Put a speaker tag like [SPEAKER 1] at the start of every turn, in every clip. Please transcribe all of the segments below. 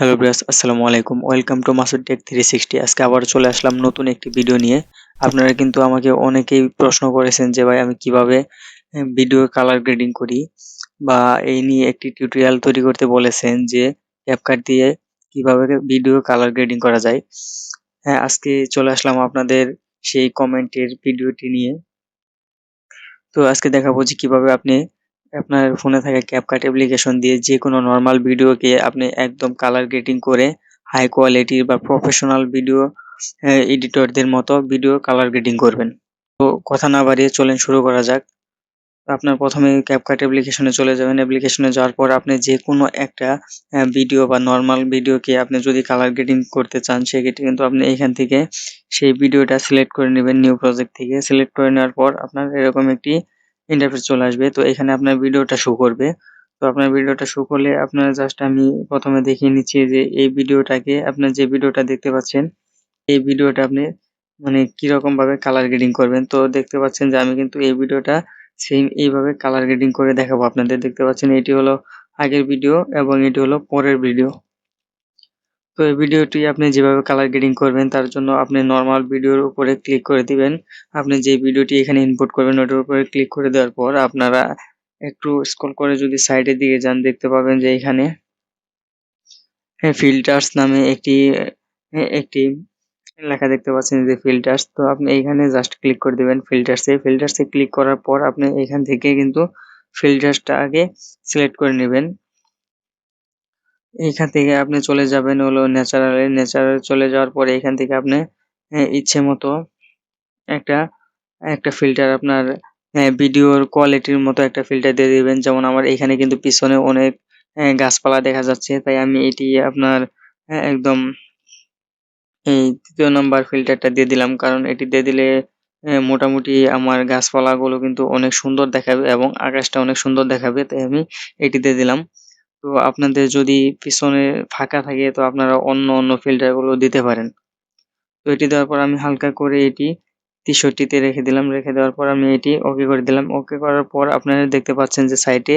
[SPEAKER 1] Hello viewers, আসসালামু আলাইকুম। Welcome to Masud tech 360। আজকে আবার চলে আসলাম নতুন একটি ভিডিও নিয়ে। আপনারা কিন্তু আমাকে অনেকেই প্রশ্ন করেছেন যে ভাই আমি কিভাবে ভিডিও কালার গ্রেডিং করি, বা এই নিয়ে একটি টিউটোরিয়াল তৈরি করতে বলেছেন যে ক্যাপকাট দিয়ে কিভাবে ভিডিও কালার গ্রেডিং করা যায়। হ্যাঁ, আজকে চলে আসলাম আপনাদের সেই কমেন্টের ভিডিওটি নিয়ে। তো আজকে দেখাবো যে কিভাবে আপনি আপনার ফোনে থাকা ক্যাপকাট অ্যাপ্লিকেশন দিয়ে যে কোনো নর্মাল ভিডিওকে আপনি একদম কালার গ্রেডিং করে হাই কোয়ালিটির বা প্রফেশনাল ভিডিও এডিটরদের মতো ভিডিও কালার গ্রেডিং করবেন। তো কথা না বাড়িয়ে চলেন শুরু করা যাক। আপনার প্রথমে CapCut অ্যাপ্লিকেশনে চলে যাবেন। অ্যাপ্লিকেশনে যাওয়ার পর আপনি যে কোনো একটা ভিডিও বা নরমাল ভিডিওকে আপনি যদি কালার গ্রেডিং করতে চান, সেক্ষেত্রে কিন্তু আপনি এখান থেকে সেই ভিডিওটা সিলেক্ট করে নেবেন। নিউ প্রজেক্ট থেকে সিলেক্ট করে নেওয়ার পর আপনার এরকম একটি ইন্টারফেস চলে আসবে। তো এখানে আপনার ভিডিওটা শো করবে। তো আপনার ভিডিওটা শো করলে আপনার জাস্ট আমি প্রথমে দেখিয়ে নিচ্ছি যে এই ভিডিওটাকে, আপনার যে ভিডিওটা দেখতে পাচ্ছেন, এই ভিডিওটা আপনি মানে কিরকম ভাবে কালার গ্রেডিং করবেন। তো দেখতে পাচ্ছেন যে আমি কিন্তু এই ভিডিওটা সেম এইভাবে কালার গ্রেডিং করে দেখাবো আপনাদের। দেখতে পাচ্ছেন এটি হলো আগের ভিডিও এবং এটি হলো পরের ভিডিও। তো এই ভিডিওটি আপনি যেভাবে কালার গ্রেডিং করবেন তার জন্য আপনি নরমাল ভিডিওর উপরে ক্লিক করে দিবেন। আপনি যে ভিডিওটি এখানে ইনপুট করবেন ওটার উপরে ক্লিক করে দেওয়ার পর আপনারা একটু স্ক্রল করে যদি সাইডের দিকে যান, দেখতে পাবেন যে এখানে ফিল্টার্স নামে একটি লেখা দেখতে পাচ্ছেন যে ফিল্টার্স। তো আপনি এইখানে জাস্ট ক্লিক করে দিবেন ফিল্টার্সে ক্লিক করার পর আপনি এখান থেকে কিন্তু ফিল্টার্সটা আগে সিলেক্ট করে নেবেন। এইখান থেকে আপনি চলে যাবেন হলো ন্যাচারালে চলে যাওয়ার পরে এখান থেকে আপনি ইচ্ছে মতো একটা একটা ফিল্টার আপনার ভিডিওর কোয়ালিটির মতো একটা ফিল্টার দিয়ে দিবেন। যেমন আমার এখানে কিন্তু পিছনে অনেক গাছপালা দেখা যাচ্ছে, তাই আমি এটি আপনার একদম এই ৩য় নাম্বার ফিল্টারটা দিয়ে দিলাম, কারণ এটি দিয়ে দিলে মোটামুটি আমার গাছপালাগুলো কিন্তু অনেক সুন্দর দেখাবে এবং আকাশটা অনেক সুন্দর দেখাবে, তাই আমি এটি দিয়ে দিলাম। তো আপনাদের যদি পিছনে ফাঁকা থাকে তো আপনারা অন্য ফিল্টারগুলো দিতে পারেন। তো এটি দেওয়ার পর আমি হালকা করে এটি ৬৩ তে রেখে দিলাম। রেখে দেওয়ার পর আমি এটি ওকে করে দিলাম। ওকে করার পর আপনারা দেখতে পাচ্ছেন যে সাইটে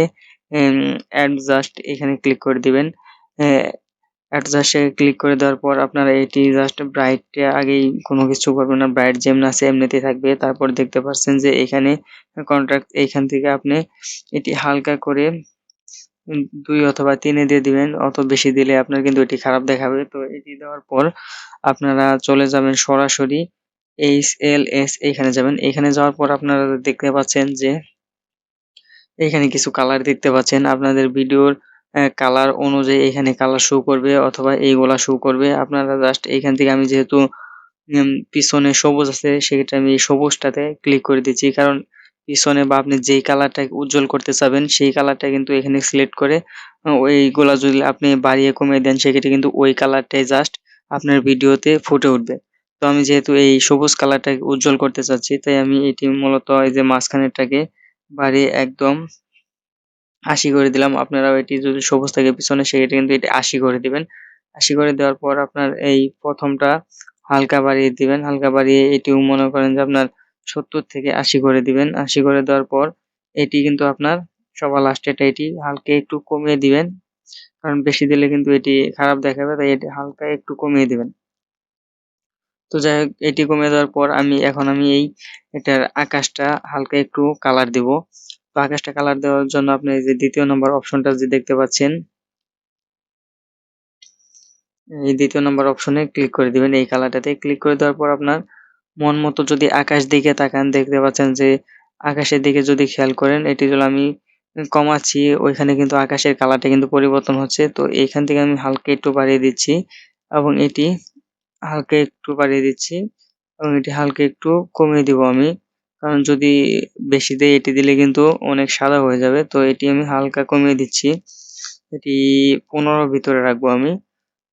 [SPEAKER 1] অ্যাডজাস্ট এখানে ক্লিক করে দিবেন। অ্যাডজাস্টে ক্লিক করে দেওয়ার পর আপনারা এটি জাস্ট ব্রাইটে আগেই কোনো কিছু করবেন না। ব্রাইট যেমন আছে এমনিতেই থাকবে। তারপর দেখতে পাচ্ছেন যে এখানে কন্ট্রাক্ট, এইখান থেকে আপনি এটি হালকা করে ২ অথবা ৩ এ দিয়ে দিবেন। অত বেশি দিলে আপনার কিন্তু এটি খারাপ দেখাবে। তো এটি দেওয়ার পর আপনারা চলে যাবেন সরাসরি HLS এইখানে যাবেন। এখানে যাওয়ার পর আপনারা দেখতে পাচ্ছেন যে এখানে কিছু কালার দেখতে পাচ্ছেন। আপনাদের ভিডিওর কালার অনুযায়ী এখানে কালার শো করবে অথবা এইগুলা শো করবে। আপনারা জাস্ট এইখান থেকে আমি যেহেতু পিছনে সবুজ আছে সেক্ষেত্রে আমি এই সবুজটাতে ক্লিক করে দিচ্ছি। কারণ পিছনে বা আপনি যেই কালারটাকে উজ্জ্বল করতে চাবেন সেই কালারটা কিন্তু এখানে সিলেক্ট করে ওইগুলা যদি আপনি বাড়িয়ে কমিয়ে দেন সেক্ষেত্রে কিন্তু ওই কালারটাই জাস্ট আপনার ভিডিওতে ফুটে উঠবে। তো আমি যেহেতু এই সবুজ কালারটাকে উজ্জ্বল করতে চাচ্ছি, তাই আমি এটি মূলত এই যে মাঝখানেরটাকে বাড়িয়ে একদম ৮০ করে দিলাম। আপনারাও এটি যদি সবুজ থাকে পিছনে সেক্ষেত্রে কিন্তু এটি ৮০ করে দিবেন। ৮০ করে দেওয়ার পর আপনার এই ১ম টা হালকা বাড়িয়ে দিবেন। হালকা বাড়িয়ে এটিও মনে করেন যে আপনার ৭০ থেকে ৮০ করে দিবেন। ৮০ করে দেওয়ার পর এটি কিন্তু আপনার সবার লাস্টেরটা এটি হালকা একটু কমিয়ে দিবেন। কারণ বেশি দিলে কিন্তু এটি খারাপ দেখাবে, তাই এটি হালকা একটু কমিয়ে দিবেন। তো যাই হোক, এটি কমিয়ে দেওয়ার পর এখন আমি এটার আকাশটা হালকা একটু কালার দিব। তো আকাশটা কালার দেওয়ার জন্য আপনি এই যে ২য় নম্বর অপশনটা যে দেখতে পাচ্ছেন, এই ২য় নম্বর অপশনে ক্লিক করে দিবেন। এই কালারটাতে ক্লিক করে দেওয়ার পর আপনার মন মতো যদি আকাশ দিকে তাকান, দেখতে পাচ্ছেন যে আকাশের দিকে যদি খেয়াল করেন, এটি হলো আমি কমাচ্ছি, ওইখানে কিন্তু আকাশের কালারটা কিন্তু পরিবর্তন হচ্ছে। তো এইখান থেকে আমি হালকা একটু বাড়িয়ে দিচ্ছি এবং এটি হালকা একটু বাড়িয়ে দিচ্ছি এবং এটি হালকা একটু কমিয়ে দিব আমি। কারণ যদি বেশি দেই এটি দিলে কিন্তু অনেক সাদা হয়ে যাবে। তো এটি আমি হালকা কমিয়ে দিচ্ছি। এটি ১৫ ভিতরে রাখবো আমি।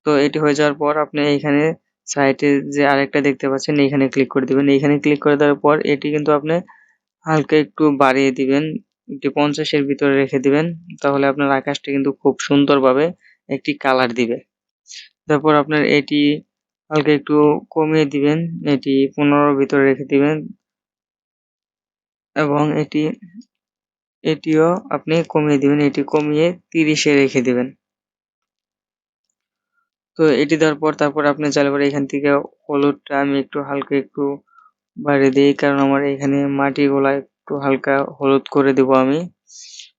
[SPEAKER 1] তো এটি হয়ে যাওয়ার পর আপনি এইখানে সাইটে যে আরেকটা দেখতে পাচ্ছেন এইখানে ক্লিক করে দিবেন। এইখানে ক্লিক করে দেওয়ার পর এটি কিন্তু আপনি হালকা একটু বাড়িয়ে দিবেন। এটি ৫০ এর ভিতরে রেখে দিবেন। তাহলে আপনার আকাশটা কিন্তু খুব সুন্দরভাবে একটি কালার দিবে। তারপর আপনার এটি হালকা একটু কমিয়ে দিবেন। এটি ১৫ র ভিতরে রেখে দিবেন এবং এটিও আপনি কমিয়ে দিবেন। এটি কমিয়ে ৩০ এ রেখে দিবেন। তো এটি দেওয়ার পর তারপর আপনি চাইলে পরে এখান থেকে হলুদটা আমি একটু হালকা একটু বাড়িয়ে দিই, কারণ আমার এখানে মাটিগুলা একটু হালকা হলুদ করে দেব আমি।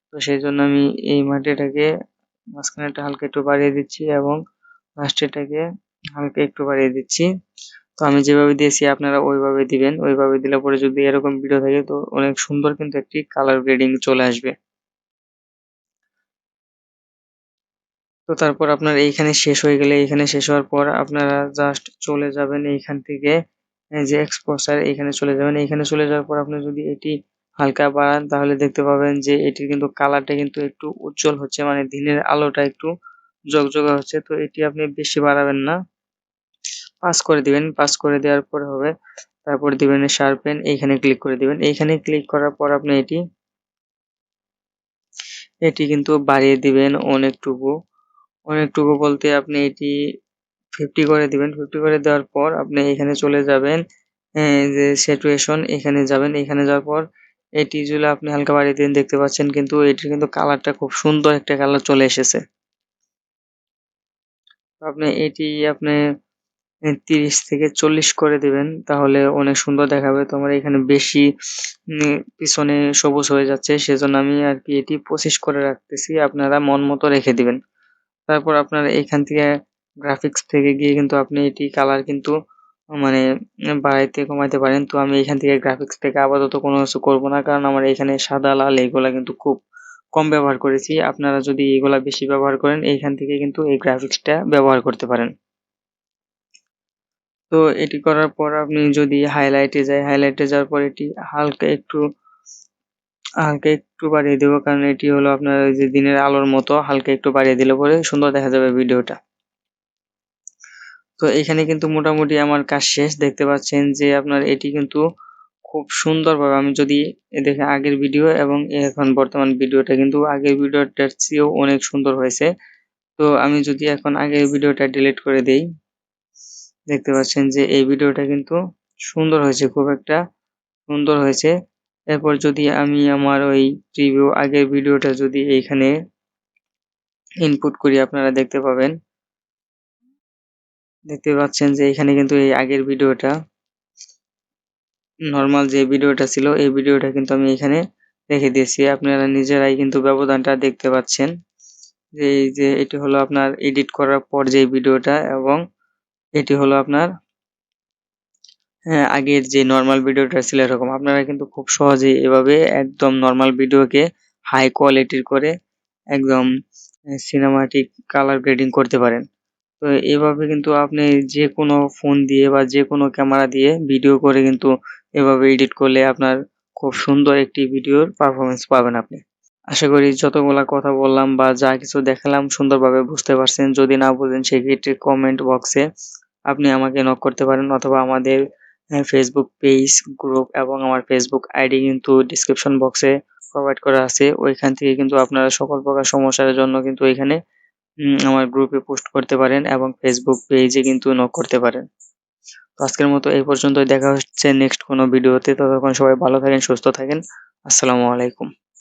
[SPEAKER 1] তো সেই জন্য আমি এই মাটিটাকে মাঝখানেটা হালকা একটু বাড়িয়ে দিচ্ছি এবং লাস্টেরটাকে হালকা একটু বাড়িয়ে দিচ্ছি। তো আমি যেভাবে দিয়েছি আপনারা ওইভাবে দিবেন। ওইভাবে দিলে পরে যদি এরকম ভিডিও থাকে তো অনেক সুন্দর কিন্তু একটি কালার গ্রেডিং চলে আসবে। তো তারপর আপনার এইখানে শেষ হয়ে গেলে, এইখানে শেষ হওয়ার পর আপনারা জাস্ট চলে যাবেন এইখান থেকে যে এক্সপোজার, এইখানে চলে যাবেন। এইখানে চলে যাওয়ার পর আপনি যদি এটি হালকা বাড়ান তাহলে দেখতে পাবেন যে এটির কিন্তু কালারটা কিন্তু একটু উজ্জ্বল হচ্ছে, মানে দিনের আলোটা একটু ঝকঝকে হচ্ছে। তো এটি আপনি বেশি বাড়াবেন না, পাস করে দিবেন। পাস করে দেওয়ার পরে হবে, তারপর দিবেন শার্পেন, এইখানে ক্লিক করে দিবেন। এইখানে ক্লিক করার পর আপনি এটি কিন্তু বাড়িয়ে দিবেন অনেকটুকু। অনেকটুকু বলতে আপনি এটি 50 করে দিবেন। 50 করে দেওয়ার পর আপনি এখানে চলে যাবেন, যে স্যাচুরেশন, এখানে যাবেন। এখানে যাওয়ার পর এটি যদি আপনি হালকা বাড়িয়ে দিন, দেখতে পাচ্ছেন কিন্তু এটির কিন্তু কালারটা খুব সুন্দর একটা কালার চলে এসেছে। আপনি এটি আপনি 30 থেকে 40 করে দিবেন, তাহলে অনেক সুন্দর দেখাবে। তো আমার এখানে বেশি পিছনে সবুজ হয়ে যাচ্ছে, সেজন্য আমি আর কি এটি 25 করে রাখতেছি। আপনারা মন মতো রেখে দিবেন। তারপর আপনারা এইখান থেকে গ্রাফিক্স থেকে গিয়ে কিন্তু আপনি এটি কালার কিন্তু মানে বাড়াইতে কমাইতে পারেন। তো আমি এখান থেকে গ্রাফিক্স থেকে আপাতত কোনো কিছু করব না, কারণ আমার এখানে সাদা লাল এগুলা কিন্তু খুব কম ব্যবহার করেছি। আপনারা যদি এগুলা বেশি ব্যবহার করেন এইখান থেকে কিন্তু এই গ্রাফিক্সটা ব্যবহার করতে পারেন। তো এটি করার পর আপনি যদি হাইলাইটে হাইলাইটে যাওয়ার পর এটি হালকা একটু বাড়িয়ে দেবো, কারণ এটি হলো আপনার ওই যে দিনের আলোর মতো, হালকা একটু বাড়িয়ে দিলে পরে সুন্দর দেখা যাবে ভিডিওটা। তো এখানে কিন্তু মোটামুটি আমার কাজ শেষ। দেখতে পাচ্ছেন যে আপনার এটি কিন্তু খুব সুন্দরভাবে, আমি যদি দেখেন আগের ভিডিও এবং এখন বর্তমান ভিডিওটা কিন্তু আগের ভিডিওটার চেয়েও অনেক সুন্দর হয়েছে। তো আমি যদি এখন আগের ভিডিওটা ডিলিট করে দেই, দেখতে পাচ্ছেন যে এই ভিডিওটা কিন্তু সুন্দর হয়েছে, খুব একটা সুন্দর হয়েছে। এরপর যদি আমি আমার ওই প্রিভিউ আগের ভিডিওটা যদি এইখানে ইনপুট করি, আপনারা দেখতে পাচ্ছেন যে এখানে কিন্তু এই আগের ভিডিওটা, নরমাল যে ভিডিওটা ছিল এই ভিডিওটা কিন্তু আমি এখানে রেখে দিয়েছি। আপনারা নিজেরাই কিন্তু ব্যবধানটা দেখতে পাচ্ছেন যে এই যে এটি হলো আপনার এডিট করার পর যে ভিডিওটা, এবং এটি হলো আপনার আগের যে নরমাল ভিডিওটা ছিল এরকম। আপনারা কিন্তু খুব সহজেই এভাবে একদম নরমাল ভিডিওকে হাই কোয়ালিটির করে একদম সিনেমাটিক কালার গ্রেডিং করতে পারেন। তো এভাবে কিন্তু আপনি যে কোনো ফোন দিয়ে বা যে কোনো ক্যামেরা দিয়ে ভিডিও করে কিন্তু এভাবে এডিট করলে আপনার খুব সুন্দর একটি ভিডিওর পারফরমেন্স পাবেন আপনি। আশা করি যতগুলা কথা বললাম বা যা কিছু দেখালাম সুন্দরভাবে বুঝতে পারছেন। যদি না বুঝেন সেক্ষেত্রে কমেন্ট বক্সে আপনি আমাকে নক করতে পারেন, অথবা আমাদের ফেসবুক পেজ, গ্রুপ এবং আমার ফেসবুক আইডি কিন্তু ডিসক্রিপশন বক্সে প্রোভাইড করা আছে। ওইখান থেকে কিন্তু আপনারা সকল প্রকার সমস্যার জন্য কিন্তু এখানে আমার গ্রুপে পোস্ট করতে পারেন এবং ফেসবুক পেজে কিন্তু নক করতে পারেন। তো আজকের মতো এই পর্যন্তই, দেখা হচ্ছে নেক্সট কোনো ভিডিওতে। ততক্ষণ সবাই ভালো থাকেন, সুস্থ থাকেন। আসসালামু আলাইকুম।